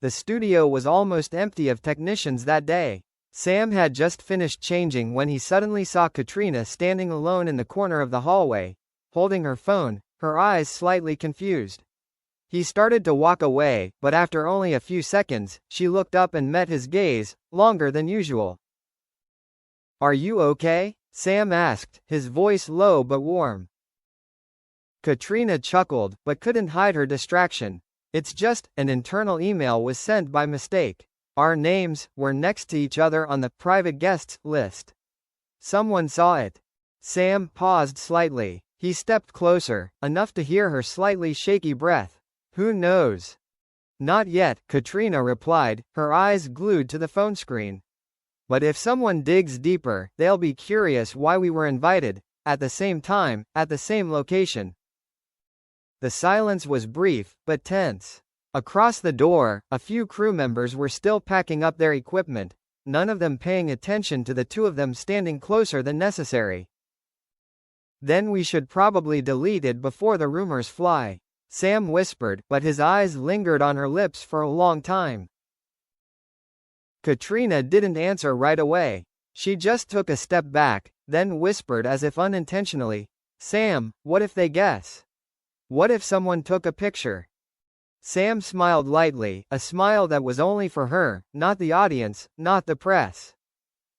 The studio was almost empty of technicians that day. Sam had just finished changing when he suddenly saw Katrina standing alone in the corner of the hallway, holding her phone, her eyes slightly confused. He started to walk away, but after only a few seconds, she looked up and met his gaze, longer than usual. "Are you okay?" Sam asked, his voice low but warm. Katrina chuckled, but couldn't hide her distraction. "It's just, an internal email was sent by mistake. Our names were next to each other on the private guests list. Someone saw it." Sam paused slightly. He stepped closer, enough to hear her slightly shaky breath. "Who knows?" "Not yet," Katrina replied, her eyes glued to the phone screen. "But if someone digs deeper, they'll be curious why we were invited, at the same time, at the same location." The silence was brief, but tense. Across the door, a few crew members were still packing up their equipment, none of them paying attention to the two of them standing closer than necessary. "Then we should probably delete it before the rumors fly," Sam whispered, but his eyes lingered on her lips for a long time. Katrina didn't answer right away. She just took a step back, then whispered as if unintentionally, "Sam, what if they guess? What if someone took a picture?" Sam smiled lightly, a smile that was only for her, not the audience, not the press.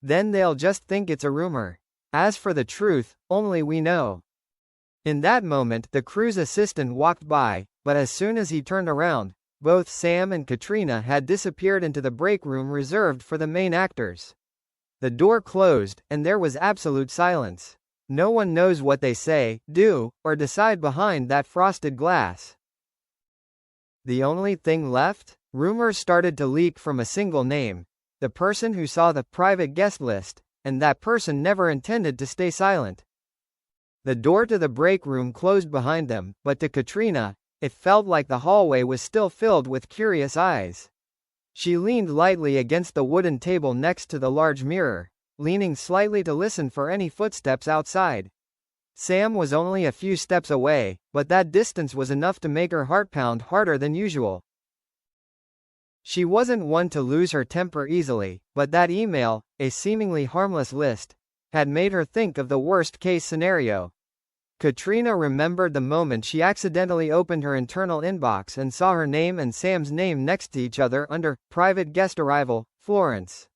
"Then they'll just think it's a rumor. As for the truth, only we know." In that moment, the crew's assistant walked by, but as soon as he turned around, both Sam and Katrina had disappeared into the break room reserved for the main actors. The door closed, and there was absolute silence. No one knows what they say, do, or decide behind that frosted glass. The only thing left? Rumors started to leak from a single name, the person who saw the private guest list, and that person never intended to stay silent. The door to the break room closed behind them, but to Katrina, it felt like the hallway was still filled with curious eyes. She leaned lightly against the wooden table next to the large mirror, leaning slightly to listen for any footsteps outside. Sam was only a few steps away, but that distance was enough to make her heart pound harder than usual. She wasn't one to lose her temper easily, but that email, a seemingly harmless list, had made her think of the worst-case scenario. Katrina remembered the moment she accidentally opened her internal inbox and saw her name and Sam's name next to each other under "Private Guest Arrival, Florence."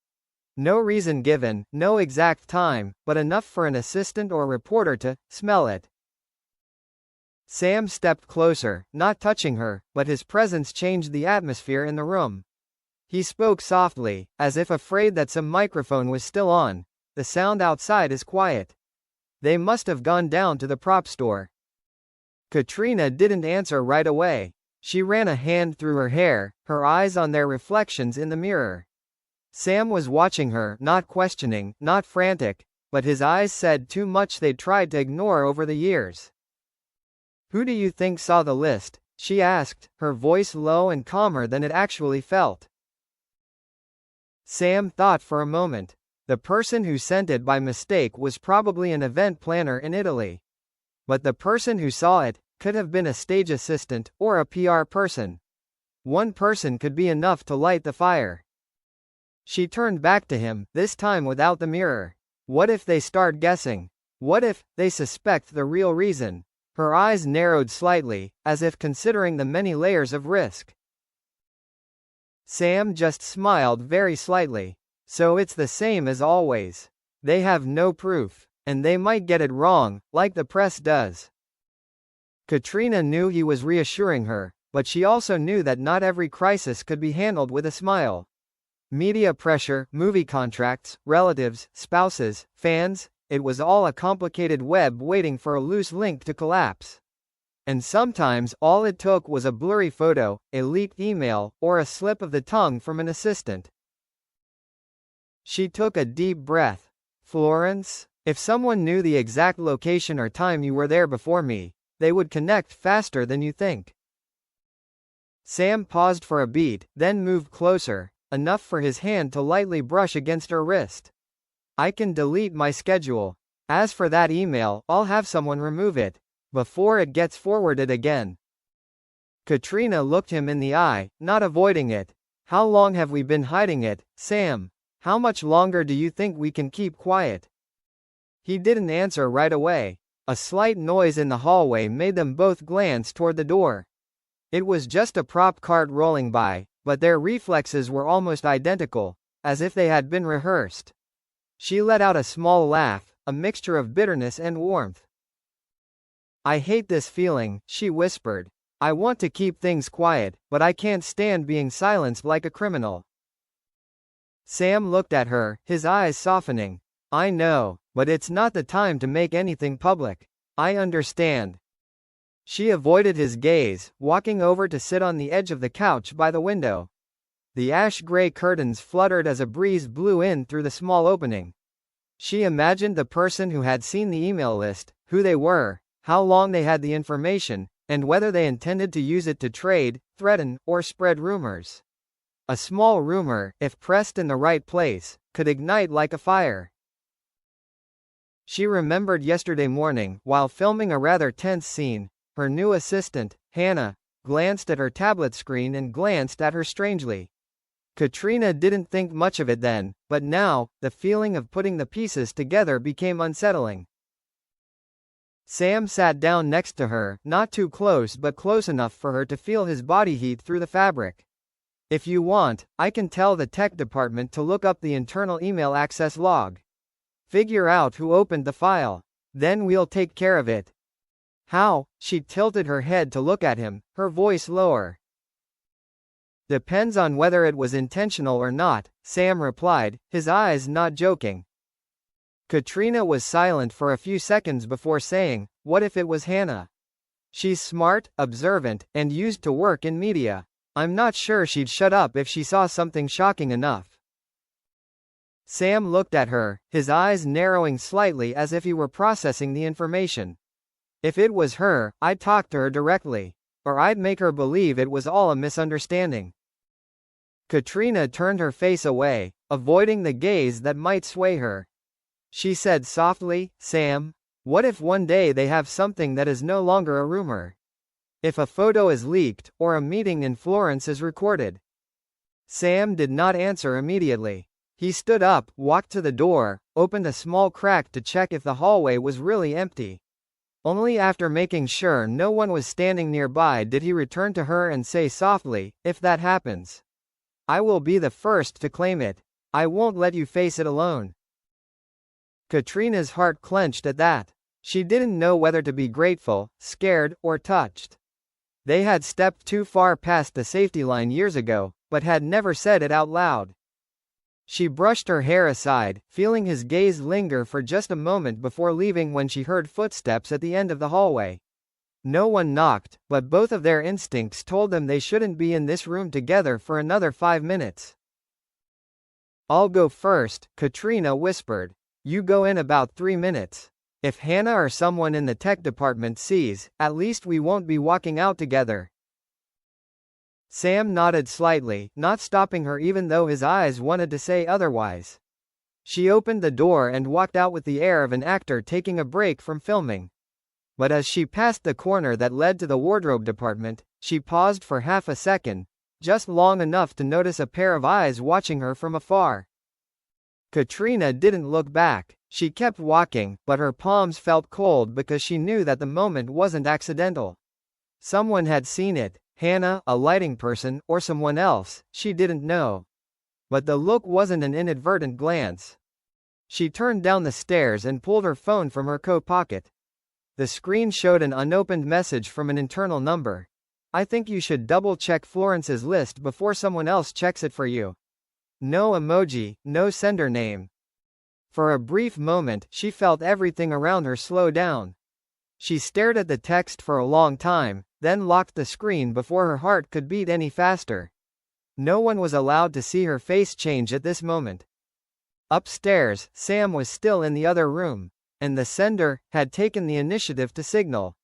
No reason given, no exact time, but enough for an assistant or reporter to smell it. Sam stepped closer, not touching her, but his presence changed the atmosphere in the room. He spoke softly, as if afraid that some microphone was still on. "The sound outside is quiet. They must have gone down to the prop store." Katrina didn't answer right away. She ran a hand through her hair, her eyes on their reflections in the mirror. Sam was watching her, not questioning, not frantic, but his eyes said too much they'd tried to ignore over the years. "Who do you think saw the list?" she asked, her voice low and calmer than it actually felt. Sam thought for a moment. The person who sent it by mistake was probably an event planner in Italy. But the person who saw it could have been a stage assistant, or a PR person. One person could be enough to light the fire. She turned back to him, this time without the mirror. What if they start guessing? What if they suspect the real reason? Her eyes narrowed slightly, as if considering the many layers of risk. Sam just smiled very slightly. "So it's the same as always. They have no proof. And they might get it wrong, like the press does." Katrina knew he was reassuring her, but she also knew that not every crisis could be handled with a smile. Media pressure, movie contracts, relatives, spouses, fans, it was all a complicated web waiting for a loose link to collapse. And sometimes all it took was a blurry photo, a leaked email, or a slip of the tongue from an assistant. She took a deep breath. "Florence? If someone knew the exact location or time you were there before me, they would connect faster than you think." Sam paused for a beat, then moved closer, enough for his hand to lightly brush against her wrist. "I can delete my schedule. As for that email, I'll have someone remove it before it gets forwarded again." Katrina looked him in the eye, not avoiding it. How long have we been hiding it, Sam? How much longer do you think we can keep quiet? He didn't answer right away. A slight noise in the hallway made them both glance toward the door. It was just a prop cart rolling by, but their reflexes were almost identical, as if they had been rehearsed. She let out a small laugh, a mixture of bitterness and warmth. I hate this feeling, she whispered. I want to keep things quiet, but I can't stand being silenced like a criminal. Sam looked at her, his eyes softening. I know, but it's not the time to make anything public. I understand. She avoided his gaze, walking over to sit on the edge of the couch by the window. The ash-gray curtains fluttered as a breeze blew in through the small opening. She imagined the person who had seen the email list, who they were, how long they had the information, and whether they intended to use it to trade, threaten, or spread rumors. A small rumor, if pressed in the right place, could ignite like a fire. She remembered yesterday morning, while filming a rather tense scene, her new assistant, Hannah, glanced at her tablet screen and glanced at her strangely. Katrina didn't think much of it then, but now, the feeling of putting the pieces together became unsettling. Sam sat down next to her, not too close but close enough for her to feel his body heat through the fabric. If you want, I can tell the tech department to look up the internal email access log. Figure out who opened the file. Then we'll take care of it. How? She tilted her head to look at him, her voice lower. Depends on whether it was intentional or not, Sam replied, his eyes not joking. Katrina was silent for a few seconds before saying, what if it was Hannah? She's smart, observant, and used to work in media. I'm not sure she'd shut up if she saw something shocking enough. Sam looked at her, his eyes narrowing slightly as if he were processing the information. If it was her, I'd talk to her directly. Or I'd make her believe it was all a misunderstanding. Katrina turned her face away, avoiding the gaze that might sway her. She said softly, Sam, what if one day they have something that is no longer a rumor? If a photo is leaked, or a meeting in Florence is recorded? Sam did not answer immediately. He stood up, walked to the door, opened a small crack to check if the hallway was really empty. Only after making sure no one was standing nearby did he return to her and say softly, if that happens, I will be the first to claim it. I won't let you face it alone. Katrina's heart clenched at that. She didn't know whether to be grateful, scared, or touched. They had stepped too far past the safety line years ago, but had never said it out loud. She brushed her hair aside, feeling his gaze linger for just a moment before leaving when she heard footsteps at the end of the hallway. No one knocked, but both of their instincts told them they shouldn't be in this room together for another 5 minutes. I'll go first, Katrina whispered. You go in about 3 minutes. If Hannah or someone in the tech department sees, at least we won't be walking out together. Sam nodded slightly, not stopping her even though his eyes wanted to say otherwise. She opened the door and walked out with the air of an actor taking a break from filming. But as she passed the corner that led to the wardrobe department, she paused for half a second, just long enough to notice a pair of eyes watching her from afar. Katrina didn't look back. She kept walking, but her palms felt cold because she knew that the moment wasn't accidental. Someone had seen it. Hannah, a lighting person, or someone else, she didn't know. But the look wasn't an inadvertent glance. She turned down the stairs and pulled her phone from her coat pocket. The screen showed an unopened message from an internal number. I think you should double-check Florence's list before someone else checks it for you. No emoji, no sender name. For a brief moment, she felt everything around her slow down. She stared at the text for a long time, then locked the screen before her heart could beat any faster. No one was allowed to see her face change at this moment. Upstairs, Sam was still in the other room, and the sender had taken the initiative to signal.